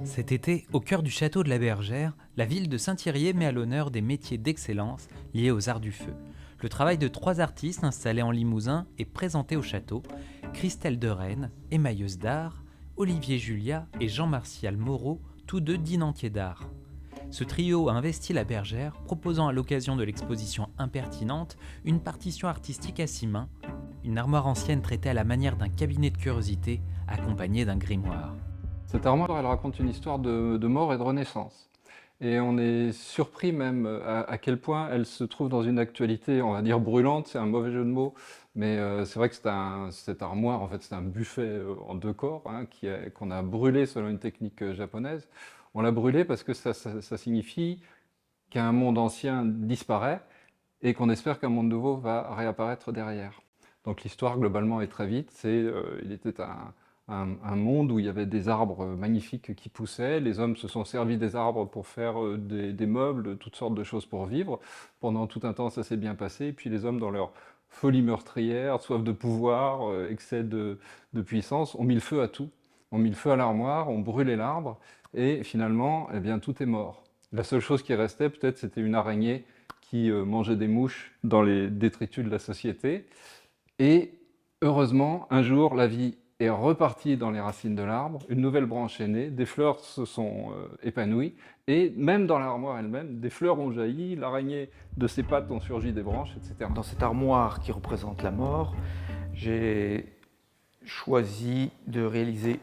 Cet été, au cœur du château de la Bergère, la ville de Saint-Thirier met à l'honneur des métiers d'excellence liés aux arts du feu. Le travail de 3 artistes installés en Limousin est présenté au château: Christelle de Rennes, émailleuse d'art, Olivier Julia et Jean-Martial Moreau, tous deux dinantiers d'art. Ce trio a investi la Bergère, proposant à l'occasion de l'exposition Impertinente une partition artistique à 6 mains, une armoire ancienne traitée à la manière d'un cabinet de curiosité, accompagnée d'un grimoire. Cette armoire, elle raconte une histoire de mort et de renaissance. Et on est surpris même à quel point elle se trouve dans une actualité, on va dire brûlante, c'est un mauvais jeu de mots, mais c'est vrai que cette armoire, en fait, c'est un buffet en 2 corps hein, qu'on a brûlé selon une technique japonaise. On l'a brûlé parce que ça signifie qu'un monde ancien disparaît et qu'on espère qu'un monde nouveau va réapparaître derrière. Donc l'histoire, globalement, est très vite. Il était un monde où il y avait des arbres magnifiques qui poussaient. Les hommes se sont servis des arbres pour faire des meubles, toutes sortes de choses pour vivre. Pendant tout un temps, ça s'est bien passé. Et puis les hommes, dans leur folie meurtrière, soif de pouvoir, excès de puissance, ont mis le feu à tout. Ont mis le feu à l'armoire, ont brûlé l'arbre, et finalement, eh bien, tout est mort. La seule chose qui restait, peut-être, c'était une araignée qui mangeait des mouches dans les détritus de la société. Et heureusement, un jour, la vie est repartie dans les racines de l'arbre, une nouvelle branche est née, des fleurs se sont épanouies, et même dans l'armoire elle-même, des fleurs ont jailli, l'araignée de ses pattes ont surgi des branches, etc. Dans cette armoire qui représente la mort, j'ai choisi de réaliser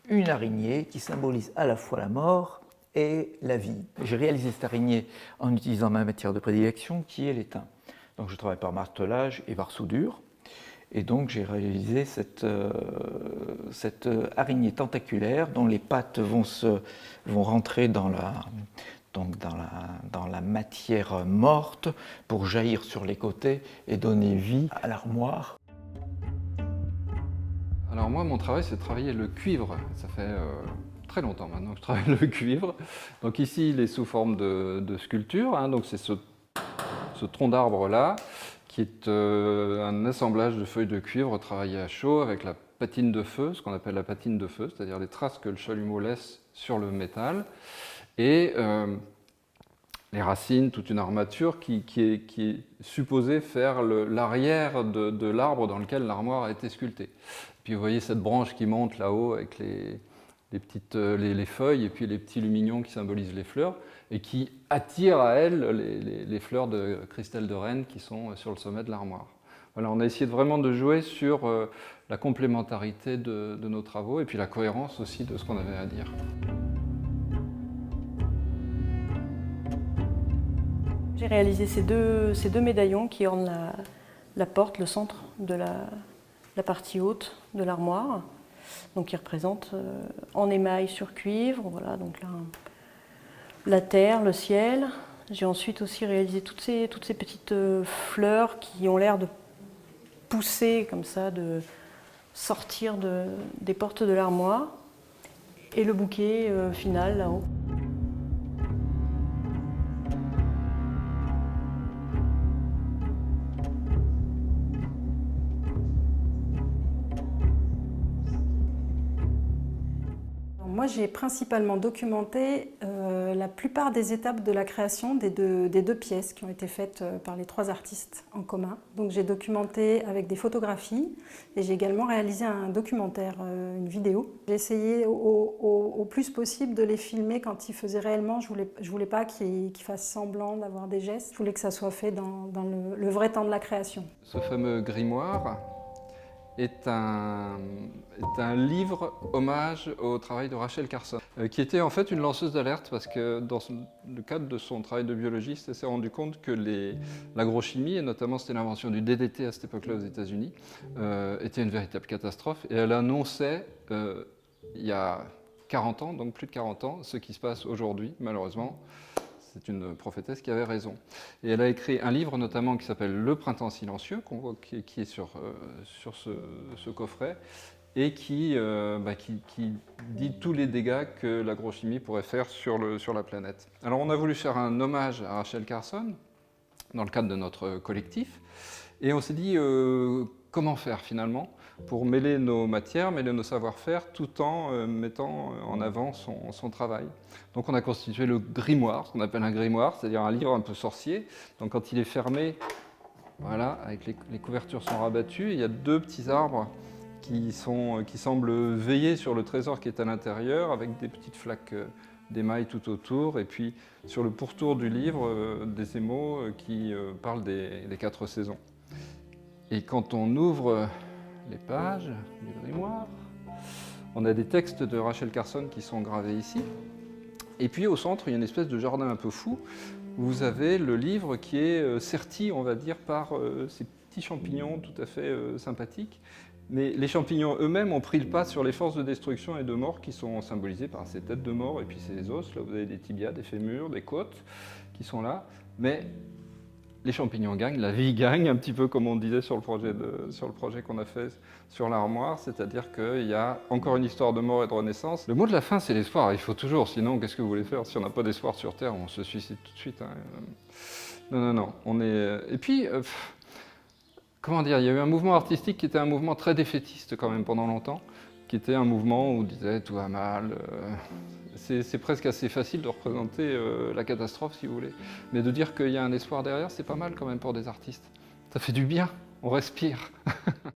une araignée qui symbolise à la fois la mort et la vie. J'ai réalisé cette araignée en utilisant ma matière de prédilection qui est l'étain. Donc je travaille par martelage et par soudure. Et donc j'ai réalisé cette araignée tentaculaire dont les pattes vont rentrer dans la matière morte pour jaillir sur les côtés et donner vie à l'armoire. Alors moi, mon travail, c'est de travailler le cuivre. Ça fait très longtemps maintenant que je travaille le cuivre. Donc ici, il est sous forme de sculpture. Hein, donc c'est ce tronc d'arbre-là, qui est un assemblage de feuilles de cuivre travaillées à chaud avec la patine de feu, ce qu'on appelle la patine de feu, c'est-à-dire les traces que le chalumeau laisse sur le métal, et les racines, toute une armature qui est supposée faire l'arrière de l'arbre dans lequel l'armoire a été sculptée. Puis vous voyez cette branche qui monte là-haut avec les feuilles et puis les petits lumignons qui symbolisent les fleurs et qui attirent à elles les fleurs de Christelle de Rennes qui sont sur le sommet de l'armoire. Voilà, on a essayé vraiment de jouer sur la complémentarité de nos travaux et puis la cohérence aussi de ce qu'on avait à dire. J'ai réalisé ces deux médaillons qui ornent la porte, le centre de la partie haute de l'armoire, donc qui représentent en émail sur cuivre, voilà, donc là, la terre, le ciel. J'ai ensuite aussi réalisé toutes ces petites fleurs qui ont l'air de pousser comme ça, de sortir des portes de l'armoire, et le bouquet final là-haut. Moi, j'ai principalement documenté la plupart des étapes de la création des deux pièces qui ont été faites par les 3 artistes en commun. Donc j'ai documenté avec des photographies et j'ai également réalisé un documentaire, une vidéo. J'ai essayé au plus possible de les filmer quand ils faisaient réellement. Je voulais pas qu'ils fassent semblant d'avoir des gestes. Je voulais que ça soit fait dans le vrai temps de la création. Ce fameux grimoire est un livre hommage au travail de Rachel Carson, qui était en fait une lanceuse d'alerte parce que dans le cadre de son travail de biologiste, elle s'est rendue compte que l'agrochimie, et notamment c'était l'invention du DDT à cette époque-là aux États-Unis, était une véritable catastrophe. Et elle annonçait, il y a 40 ans, donc plus de 40 ans, ce qui se passe aujourd'hui, malheureusement. C'est une prophétesse qui avait raison. Et elle a écrit un livre notamment qui s'appelle Le Printemps silencieux, qu'on voit qui est sur ce coffret, et qui dit tous les dégâts que l'agrochimie pourrait faire sur la planète. Alors on a voulu faire un hommage à Rachel Carson, dans le cadre de notre collectif, et on s'est dit comment faire finalement pour mêler nos matières, mêler nos savoir-faire, tout en mettant en avant son travail. Donc on a constitué le grimoire, ce qu'on appelle un grimoire, c'est-à-dire un livre un peu sorcier. Donc quand il est fermé, voilà, avec les couvertures sont rabattues, il y a deux petits arbres qui semblent veiller sur le trésor qui est à l'intérieur, avec des petites flaques d'émail tout autour, et puis sur le pourtour du livre, des émaux qui parlent des 4 saisons. Et quand on ouvre les pages du grimoire, on a des textes de Rachel Carson qui sont gravés ici. Et puis au centre, il y a une espèce de jardin un peu fou, où vous avez le livre qui est serti, on va dire, par ces petits champignons tout à fait sympathiques. Mais les champignons eux-mêmes ont pris le pas sur les forces de destruction et de mort qui sont symbolisées par ces têtes de mort et puis ces os. Là, vous avez des tibias, des fémurs, des côtes qui sont là. Mais les champignons gagnent, la vie gagne, un petit peu comme on disait sur le projet qu'on a fait sur l'armoire, c'est-à-dire qu'il y a encore une histoire de mort et de renaissance. Le mot de la fin, c'est l'espoir, il faut toujours, sinon qu'est-ce que vous voulez faire? Si on n'a pas d'espoir sur Terre, on se suicide tout de suite. Hein. Non, on est... Et puis, comment dire, il y a eu un mouvement artistique qui était un mouvement très défaitiste quand même pendant longtemps, qui était un mouvement où on disait tout va mal. C'est presque assez facile de représenter la catastrophe, si vous voulez. Mais de dire qu'il y a un espoir derrière, c'est pas mal quand même pour des artistes. Ça fait du bien, on respire.